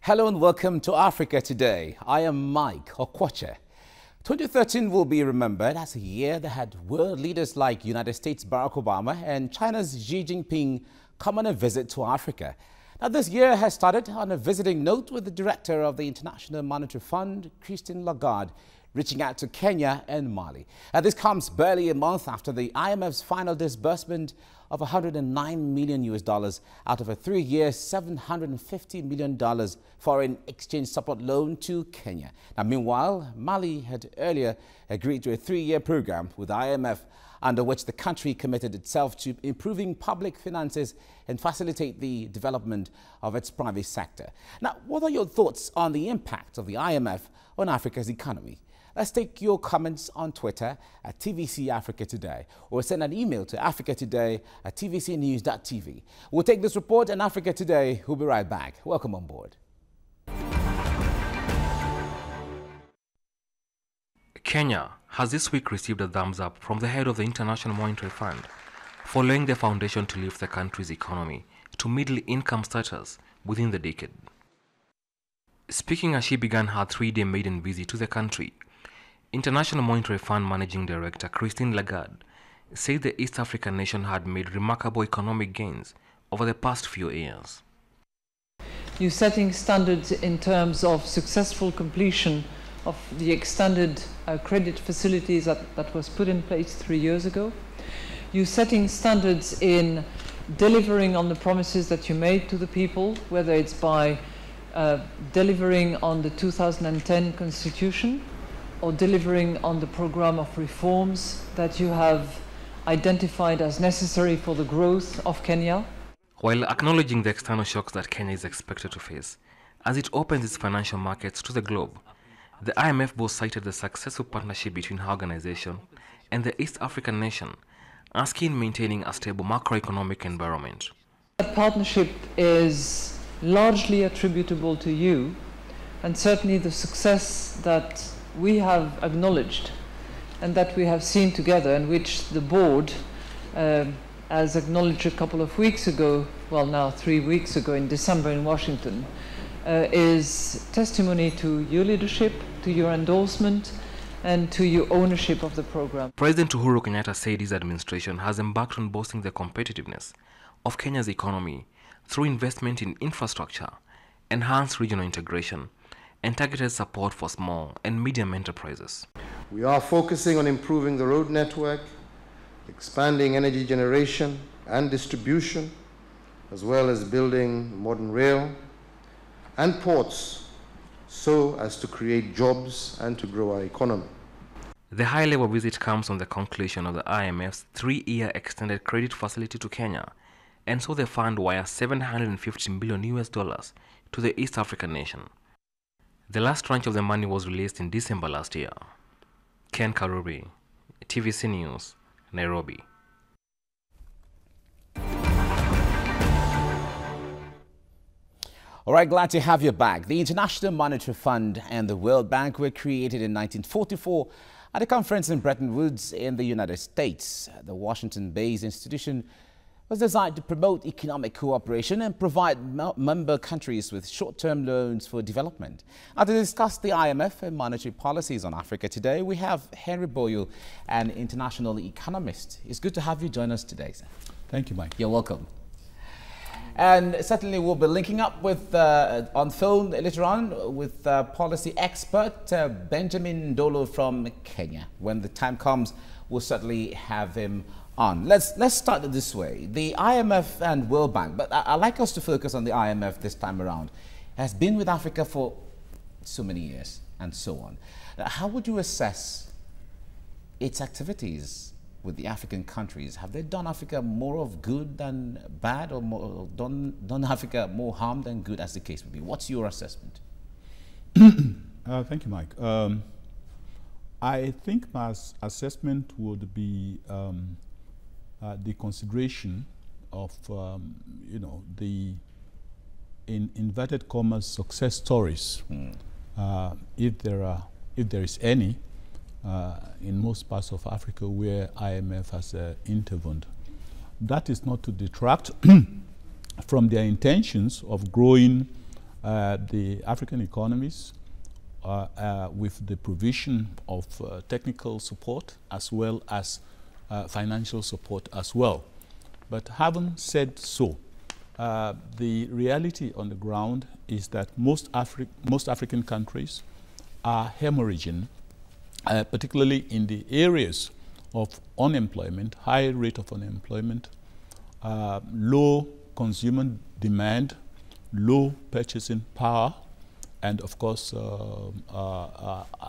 Hello and welcome to Africa Today. I am Mike Okwache. 2013 will be remembered as a year that had world leaders like United States Barack Obama and China's Xi Jinping come on a visit to Africa. Now, this year has started on a visiting note with the director of the International Monetary Fund, Christine Lagarde, reaching out to Kenya and Mali. This comes barely a month after the IMF's final disbursement of $109 million out of a 3-year $750 million foreign exchange support loan to Kenya. Now, meanwhile, Mali had earlier agreed to a 3-year program with IMF under which the country committed itself to improving public finances and facilitate the development of its private sector. Now, what are your thoughts on the impact of the IMF on Africa's economy? Let's take your comments on Twitter at TVC Africa Today or send an email to africatoday@tvcnews.tv. We'll take this report on Africa Today. We'll be right back. Welcome on board. Kenya has this week received a thumbs up from the head of the International Monetary Fund for laying the foundation to lift the country's economy to middle income status within the decade. Speaking as she began her 3-day maiden visit to the country, International Monetary Fund Managing Director Christine Lagarde said the East African nation had made remarkable economic gains over the past few years. You're setting standards in terms of successful completion of the extended credit facilities that was put in place 3 years ago. You're setting standards in delivering on the promises that you made to the people, whether it's by delivering on the 2010 Constitution or delivering on the program of reforms that you have identified as necessary for the growth of Kenya. While acknowledging the external shocks that Kenya is expected to face as it opens its financial markets to the globe, the IMF both cited the successful partnership between her organization and the East African nation as key in maintaining a stable macroeconomic environment. That partnership is largely attributable to you, and certainly the success that we have acknowledged and that we have seen together, and which the board, as acknowledged a couple of weeks ago, well now 3 weeks ago in December in Washington, is testimony to your leadership, to your endorsement, and to your ownership of the program. President Uhuru Kenyatta said his administration has embarked on boosting the competitiveness of Kenya's economy through investment in infrastructure, enhanced regional integration, and targeted support for small and medium enterprises. We are focusing on improving the road network, expanding energy generation and distribution, as well as building modern rail and ports so as to create jobs and to grow our economy. The high-level visit comes on the conclusion of the IMF's 3-year extended credit facility to Kenya, and so the fund wire $750 million to the East African nation. The last tranche of the money was released in December last year. Ken Karuri, TVC News, Nairobi. All right, glad to have you back. The International Monetary Fund and the World Bank were created in 1944 at a conference in Bretton Woods in the United States. The Washington-based institution was designed to promote economic cooperation and provide member countries with short-term loans for development. Now, to discuss the IMF and monetary policies on Africa Today, we have Henry Boyle, an international economist. It's good to have you join us today, sir. Thank you, Mike. You're welcome. And certainly we'll be linking up with on phone later on with policy expert Benjamin Ndolo from Kenya. When the time comes, we'll certainly have him on. Let's start it this way. The IMF and World Bank, but I'd like us to focus on the IMF this time around, has been with Africa for so many years and so on. How would you assess its activities with the African countries? Have they done Africa more of good than bad, or more, done Africa more harm than good, as the case would be? What's your assessment? Thank you, Mike. I think my assessment would be the consideration of, the in inverted commas success stories, if there is any, in most parts of Africa where IMF has intervened. That is not to detract from their intentions of growing the African economies with the provision of technical support as well as financial support as well. But having said so, the reality on the ground is that most African countries are hemorrhaging, particularly in the areas of unemployment, high rate of unemployment, low consumer demand, low purchasing power, and of course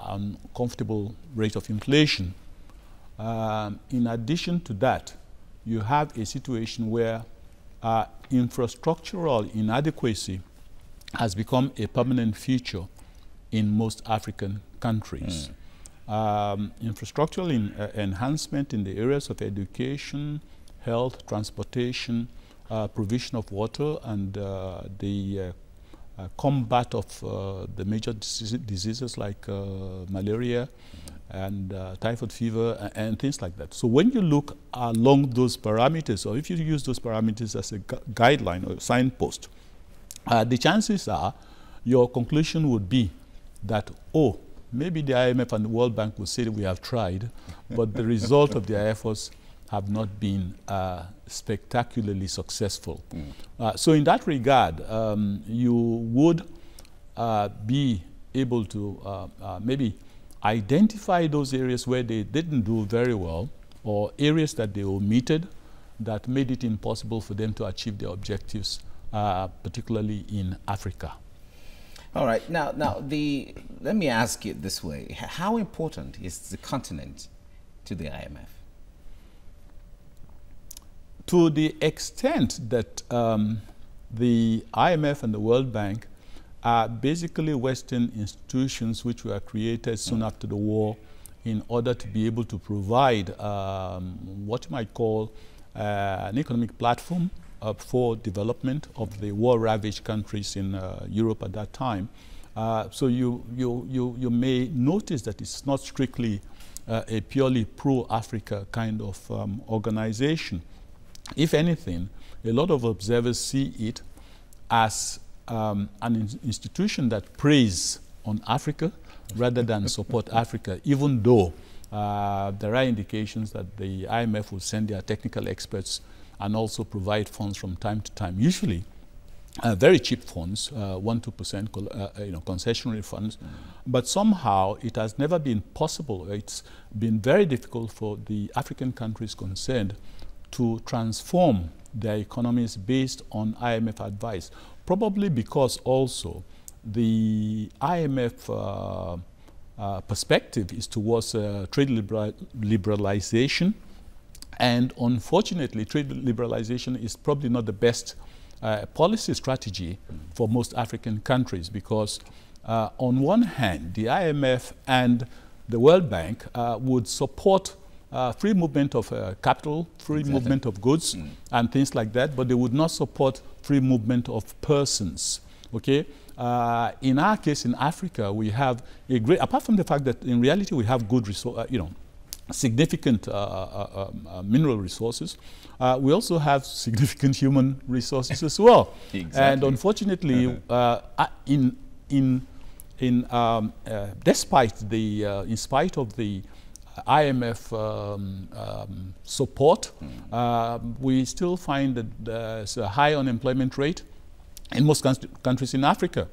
uncomfortable rate of inflation. In addition to that, you have a situation where infrastructural inadequacy has become a permanent feature in most African countries. Infrastructural enhancement in the areas of education, health, transportation, provision of water, and the combat of the major diseases like malaria and typhoid fever and things like that. So when you look along those parameters, or if you use those parameters as a guideline or signpost, the chances are your conclusion would be that, oh, maybe the IMF and the World Bank will say that we have tried, but the result of their efforts have not been spectacularly successful. So in that regard, you would be able to maybe identify those areas where they didn't do very well, or areas that they omitted that made it impossible for them to achieve their objectives, particularly in Africa. All right. Now, let me ask you this way. How important is the continent to the IMF? To the extent that the IMF and the World Bank are basically Western institutions which were created soon after the war in order to be able to provide what you might call an economic platform for development of the war-ravaged countries in Europe at that time. So you may notice that it's not strictly a purely pro-Africa kind of organization. If anything, a lot of observers see it as an institution that preys on Africa rather than support Africa, even though there are indications that the IMF will send their technical experts and also provide funds from time to time, usually very cheap funds, 1–2% concessionary funds. But somehow it has never been possible. It's been very difficult for the African countries concerned to transform their economies based on IMF advice, probably because also the IMF perspective is towards trade liberalization, and unfortunately trade liberalization is probably not the best policy strategy for most African countries, because on one hand the IMF and the World Bank would support free movement of capital, free movement of goods and things like that, but they would not support free movement of persons. Okay? In our case in Africa, we have a great, apart from the fact that in reality we have good resource, significant mineral resources, we also have significant human resources as well. Exactly. And unfortunately, in spite of the IMF support, we still find that there's a high unemployment rate in most countries in Africa.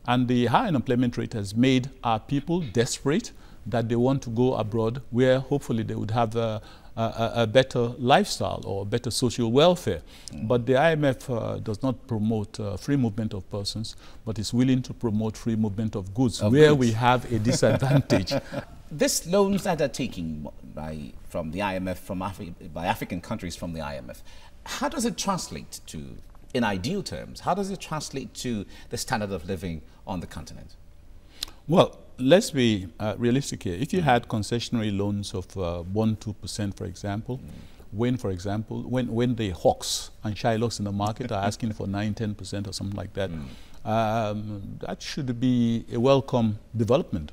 And the high unemployment rate has made our people desperate that they want to go abroad, where hopefully they would have a better lifestyle or better social welfare. But the IMF does not promote free movement of persons, but is willing to promote free movement of goods, we have a disadvantage. These loans that are taken from the IMF, by African countries from the IMF, how does it translate to, in ideal terms, how does it translate to the standard of living on the continent? Well, let's be realistic here. If you had concessionary loans of 1–2%, for example, when the hawks and Shylocks in the market are asking for 9–10% or something like that, that should be a welcome development.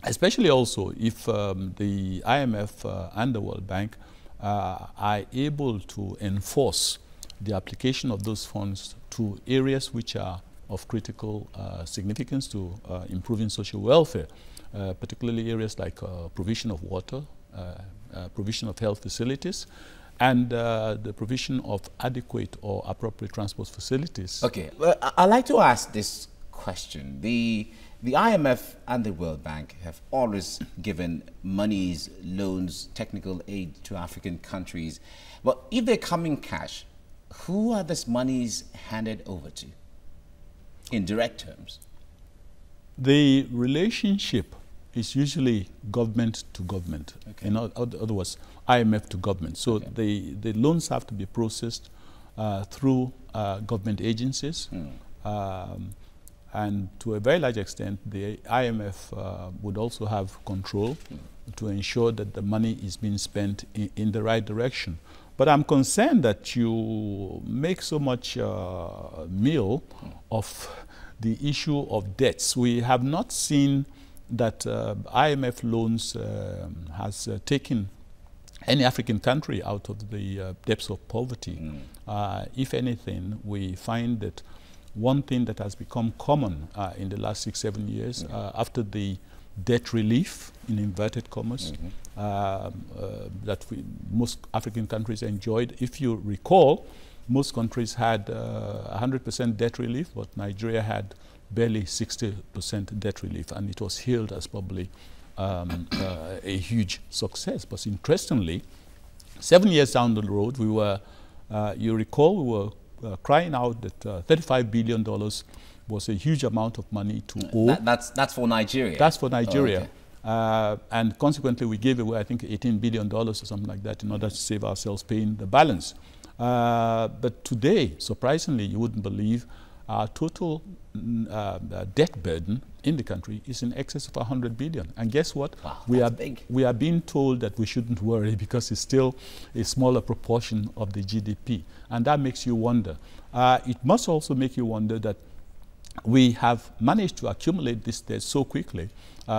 Especially also if the IMF and the World Bank are able to enforce the application of those funds to areas which are of critical significance to improving social welfare, particularly areas like provision of water, provision of health facilities, and the provision of adequate or appropriate transport facilities. Okay, well, I'd like to ask this question. The IMF and the World Bank have always given monies, loans, technical aid to African countries. But if they come in cash, who are these monies handed over to in direct terms? The relationship is usually government to government. Okay. In other words, IMF to government. So okay. the loans have to be processed through government agencies. And to a very large extent, the IMF would also have control to ensure that the money is being spent in the right direction. But I'm concerned that you make so much meal of the issue of debts. We have not seen that IMF loans has taken any African country out of the depths of poverty. If anything, we find that one thing that has become common in the last 6-7 years, after the debt relief, in inverted commas, that most African countries enjoyed. If you recall, most countries had 100% debt relief, but Nigeria had barely 60% debt relief, and it was hailed as probably a huge success. But interestingly, 7 years down the road, we were, you recall, we were crying out that $35 billion was a huge amount of money to owe. That's for Nigeria? That's for Nigeria. Oh, okay. And consequently, we gave away, I think, $18 billion or something like that in order to save ourselves paying the balance. But today, surprisingly, you wouldn't believe, our total debt burden in the country is in excess of 100 billion. And guess what? Wow, we are being told that we shouldn't worry because it's still a smaller proportion of the GDP. And that makes you wonder. It must also make you wonder that we have managed to accumulate this debt so quickly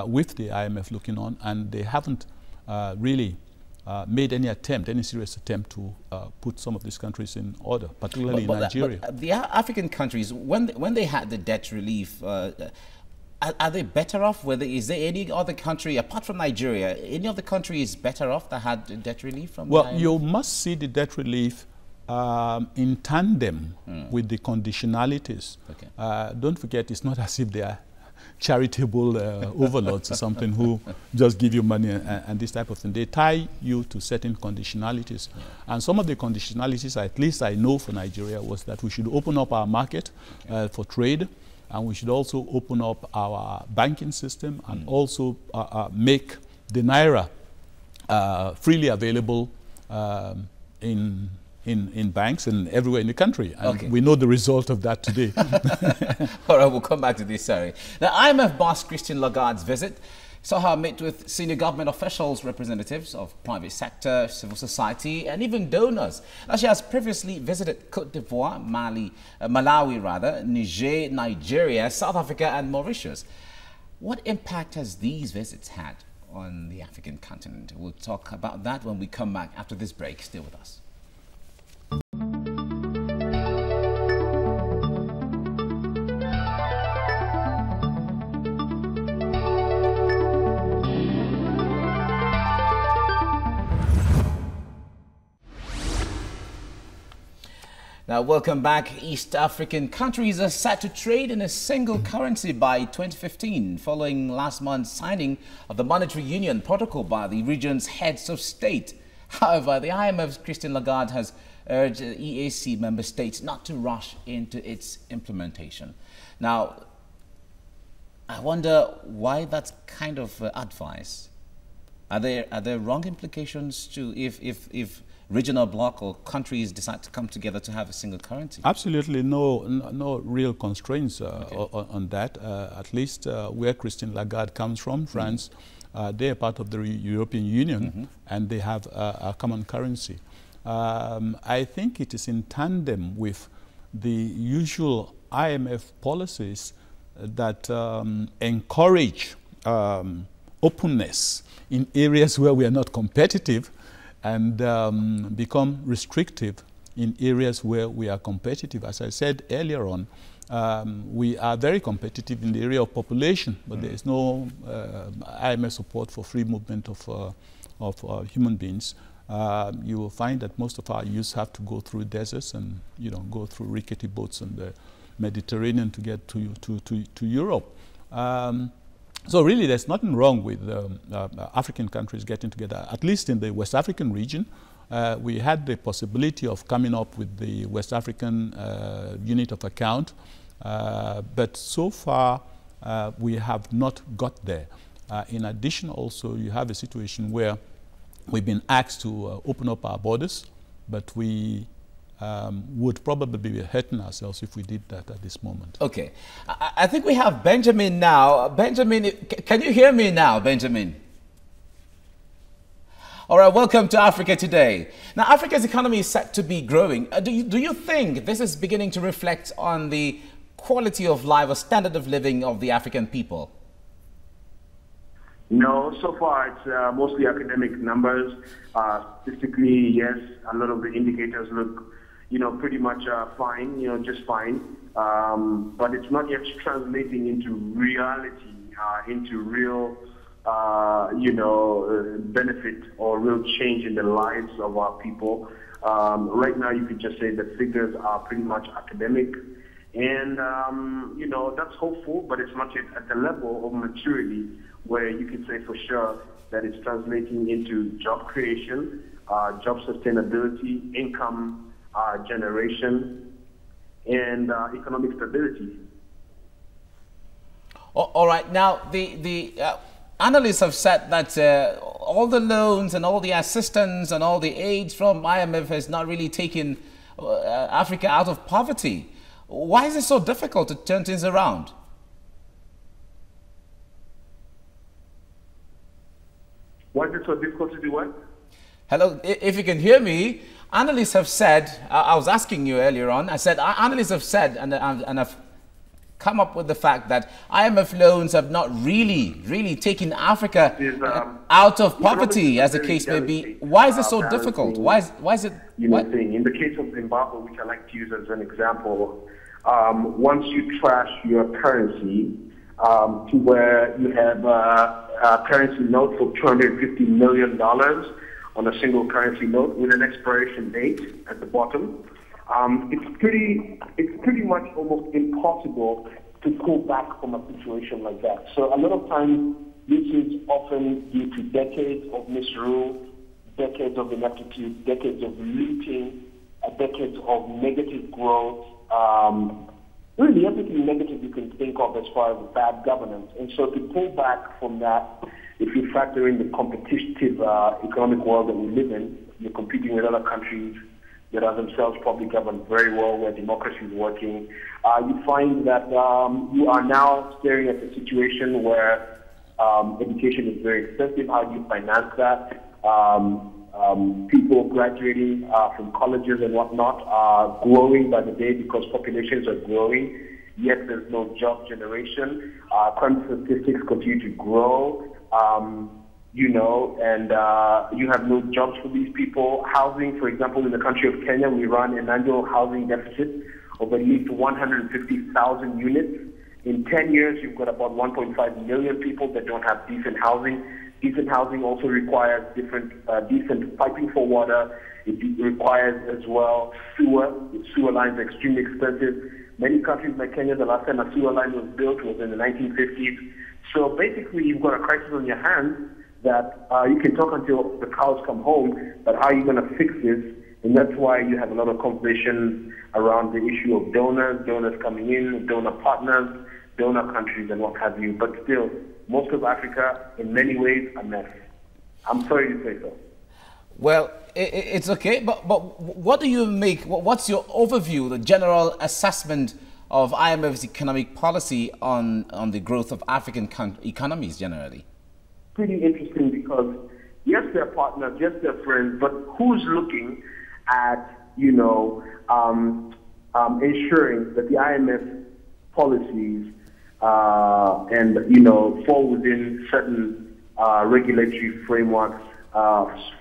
with the IMF looking on, and they haven't really made any serious attempt to put some of these countries in order, particularly in Nigeria. But the African countries, when they had the debt relief, are they better off? Is there any other country, apart from Nigeria, any other country is better off that had debt relief from the IMF? You must see the debt relief in tandem with the conditionalities. Okay. Don't forget, it's not as if they are charitable overlords or something who just give you money and this type of thing. They tie you to certain conditionalities. And some of the conditionalities, at least I know for Nigeria, was that we should open up our market for trade, and we should also open up our banking system and also make the Naira freely available in banks and everywhere in the country. And we know the result of that today. All right, we'll come back to this, sorry. Now, IMF boss Christine Lagarde's visit saw her meet with senior government officials, representatives of private sector, civil society, and even donors. Now, she has previously visited Cote d'Ivoire, Malawi, Niger, Nigeria, South Africa, and Mauritius. What impact has these visits had on the African continent? We'll talk about that when we come back after this break. Stay with us. Now, welcome back. East African countries are set to trade in a single currency by 2015, following last month's signing of the Monetary Union Protocol by the region's heads of state. However, the IMF's Christine Lagarde has urged EAC member states not to rush into its implementation. Now, I wonder why that kind of advice. Are there wrong implications to if regional bloc or countries decide to come together to have a single currency? Absolutely no real constraints on that. At least where Christine Lagarde comes from, France, they are part of the European Union, and they have a common currency. I think it is in tandem with the usual IMF policies that encourage openness in areas where we are not competitive, and become restrictive in areas where we are competitive. As I said earlier on, We are very competitive in the area of population, but there is no IMF support for free movement of human beings. You will find that most of our youth have to go through deserts and go through rickety boats in the Mediterranean to get to Europe. So really, there's nothing wrong with African countries getting together. At least in the West African region, we had the possibility of coming up with the West African unit of account, but so far we have not got there. In addition, also, you have a situation where we've been asked to open up our borders, but we would probably be hurting ourselves if we did that at this moment. Okay. I think we have Benjamin now. Benjamin, can you hear me now, Benjamin? All right, welcome to Africa Today. Now, Africa's economy is set to be growing. Do you think this is beginning to reflect on the quality of life or standard of living of the African people? No, so far it's mostly academic numbers. Statistically, yes, a lot of the indicators look, pretty much fine, just fine. But it's not yet translating into reality, into real, benefit or real change in the lives of our people. Right now, you could just say the figures are pretty much academic. And, that's hopeful, but it's not yet at the level of maturity where you can say for sure that it's translating into job creation, job sustainability, income generation, and economic stability. All right. Now, the analysts have said that all the loans and all the assistance and all the aid from IMF has not really taken Africa out of poverty. Why is it so difficult to turn things around? Why is it so difficult to do what? Hello, if you can hear me, analysts have said, I was asking you earlier on, I said analysts have said and I've come up with the fact that IMF loans have not really taken Africa out of poverty, as the case may be. Why is it so difficult? Why is it? In the case of Zimbabwe, which I like to use as an example, once you trash your currency to where you have a currency note for $250 million on a single currency note with an expiration date at the bottom, it's pretty much almost impossible to pull back from a situation like that. So a lot of times this is often due to decades of misrule, decades of ineptitude, decades of looting, decades of negative growth, really everything negative you can think of as far as bad governance. And so to pull back from that, if you factor in the competitive economic world that we live in, you're competing with other countries that are themselves probably governed very well, where democracy is working. You find that you are now staring at a situation where education is very expensive. How do you finance that? People graduating from colleges and whatnot are growing by the day because populations are growing, yet there's no job generation. Crime statistics continue to grow. And you have no jobs for these people. Housing, for example, in the country of Kenya, we run an annual housing deficit of at least 150,000 units. In 10 years, you've got about 1.5 million people that don't have decent housing. Decent housing also requires decent piping for water. It requires as well sewer. Sewer lines are extremely expensive. Many countries like Kenya, the last time a sewer line was built was in the 1950s. So basically, you've got a crisis on your hands that you can talk until the cows come home, but how are you going to fix this? And that's why you have a lot of conversations around the issue of donors coming in, donor partners, donor countries, and what have you. But still, most of Africa, in many ways, a mess. I'm sorry to say so. Well, it's okay, but what do you make? What's your overview, the general assessment of IMF's economic policy on the growth of African economies generally? Pretty interesting because, yes, they're partners, yes, they're friends, but who's looking at, ensuring that the IMF policies fall within certain regulatory frameworks,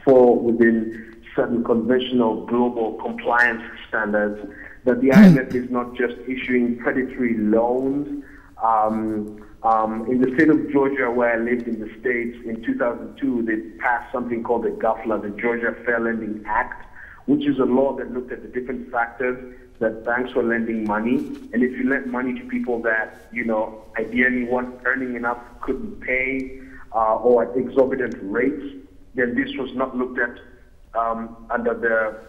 fall within certain conventional global compliance standards, that the IMF is not just issuing predatory loans. In the state of Georgia, where I lived in the States, in 2002, they passed something called the GAFLA, the Georgia Fair Lending Act, which is a law that looked at the different factors that banks were lending money. And if you lent money to people that, ideally weren't earning enough, couldn't pay, or at exorbitant rates, then this was not looked at under the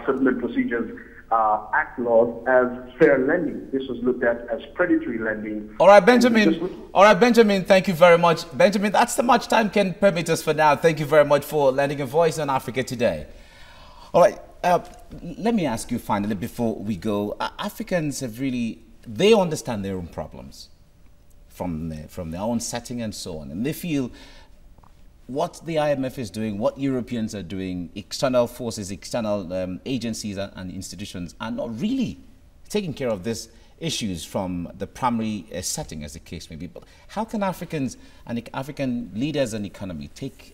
Settlement Procedures Act laws as fair lending. This was looked at as predatory lending. All right, Benjamin, thank you very much. Benjamin, that's the much time can permit us for now. Thank you very much for lending a voice on Africa Today. All right, let me ask you finally before we go. Africans have they understand their own problems from their own setting and so on. And they feel what the IMF is doing, what Europeans are doing, external forces, external agencies and institutions are not really taking care of these issues from the primary setting, as the case may be. But how can Africans and African leaders and economy take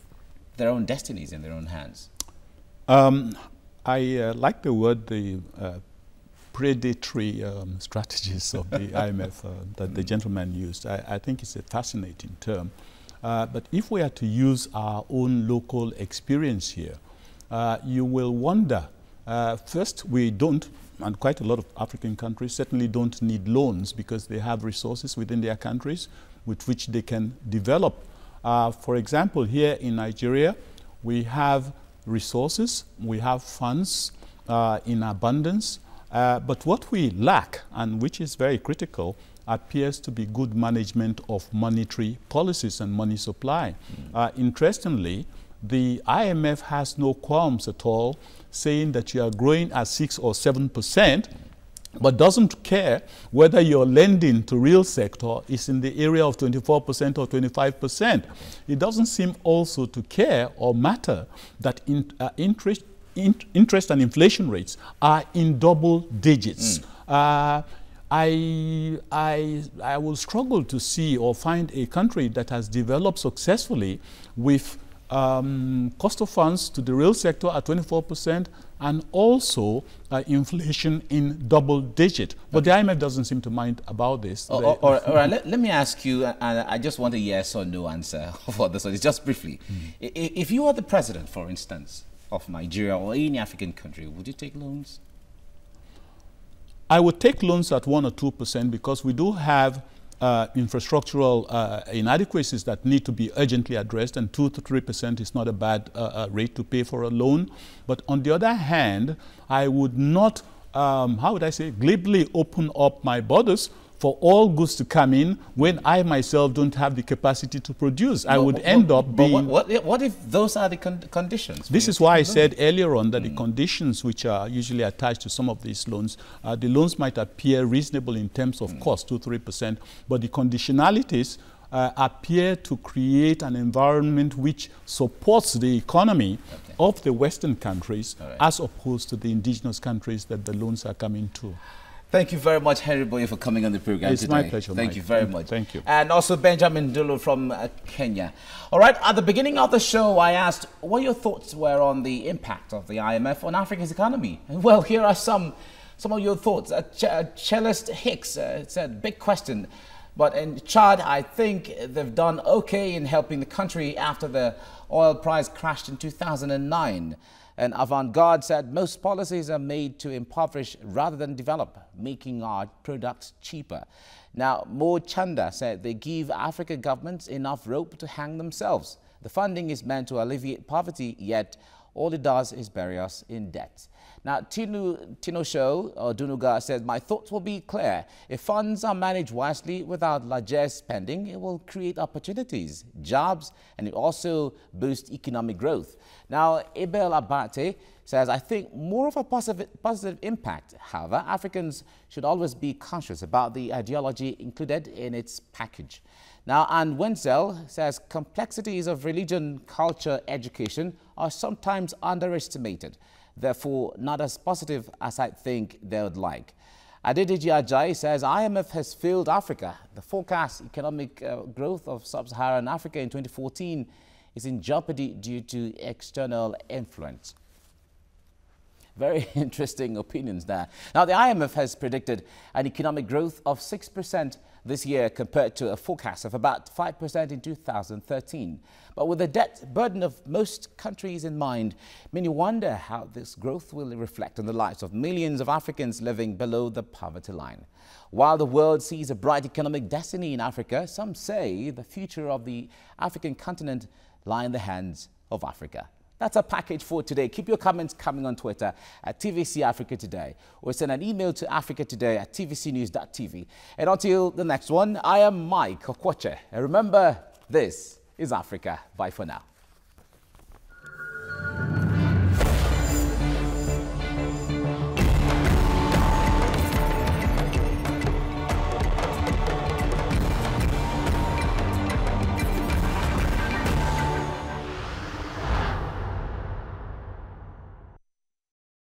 their own destinies in their own hands? I like the word, the predatory strategies of the IMF that the gentleman used. I think it's a fascinating term. But if we are to use our own local experience here, you will wonder, first, we don't, and quite a lot of African countries certainly don't need loans because they have resources within their countries with which they can develop. For example, here in Nigeria, we have resources, we have funds in abundance, but what we lack, and which is very critical, appears to be good management of monetary policies and money supply. Interestingly, the IMF has no qualms at all saying that you are growing at 6 or 7%, but doesn't care whether your lending to real sector is in the area of 24% or 25%. It doesn't seem also to care or matter that interest and inflation rates are in double digits. I will struggle to see or find a country that has developed successfully with cost of funds to the real sector at 24% and also inflation in double digit. But the IMF doesn't seem to mind about this. All right, let me ask you, and I just want a yes or no answer for this one. It's just briefly. If you are the president, for instance, of Nigeria or any African country, would you take loans? I would take loans at 1 or 2% because we do have infrastructural inadequacies that need to be urgently addressed, and 2 to 3% is not a bad rate to pay for a loan. But on the other hand, I would not, how would I say, glibly open up my borders for all goods to come in when I myself don't have the capacity to produce. I would end up being... What if those are the conditions? This is why I said earlier on that the conditions which are usually attached to some of these loans, the loans might appear reasonable in terms of cost, 2-3%, but the conditionalities appear to create an environment which supports the economy of the Western countries as opposed to the indigenous countries that the loans are coming to. Thank you very much, Henry Boye, for coming on the program today. It's my pleasure, Thank you very much. Thank you. And also Benjamin Dulu from Kenya. All right, at the beginning of the show, I asked what your thoughts were on the impact of the IMF on Africa's economy. Well, here are some of your thoughts. Cellist Hicks said, big question. But in Chad, I think they've done okay in helping the country after the oil price crashed in 2009. And Avant-Garde said most policies are made to impoverish rather than develop, making our products cheaper. Now, Mo Chanda said they give African governments enough rope to hang themselves. The funding is meant to alleviate poverty, yet all it does is bury us in debt. Now, Tinosho or Dunuga says, my thoughts will be clear. If funds are managed wisely without largesse spending, it will create opportunities, jobs, and it also boost economic growth. Now, Abel Abate says, I think more of a positive impact. However, Africans should always be conscious about the ideology included in its package. Now, Anne Wenzel says, complexities of religion, culture, education are sometimes underestimated. Therefore, not as positive as I think they would like. Adedeji Ajayi says, IMF has failed Africa. The forecast economic growth of sub-Saharan Africa in 2014 is in jeopardy due to external influence. Very interesting opinions there. Now, the IMF has predicted an economic growth of 6% this year compared to a forecast of about 5% in 2013. But with the debt burden of most countries in mind, many wonder how this growth will reflect on the lives of millions of Africans living below the poverty line. While the world sees a bright economic destiny in Africa, some say the future of the African continent lie in the hands of Africa. That's our package for today. Keep your comments coming on Twitter at TVC Africa Today, or send an email to africatoday@tvcnews.tv. And until the next one, I am Mike Okwoche. And remember, this is Africa. Bye for now.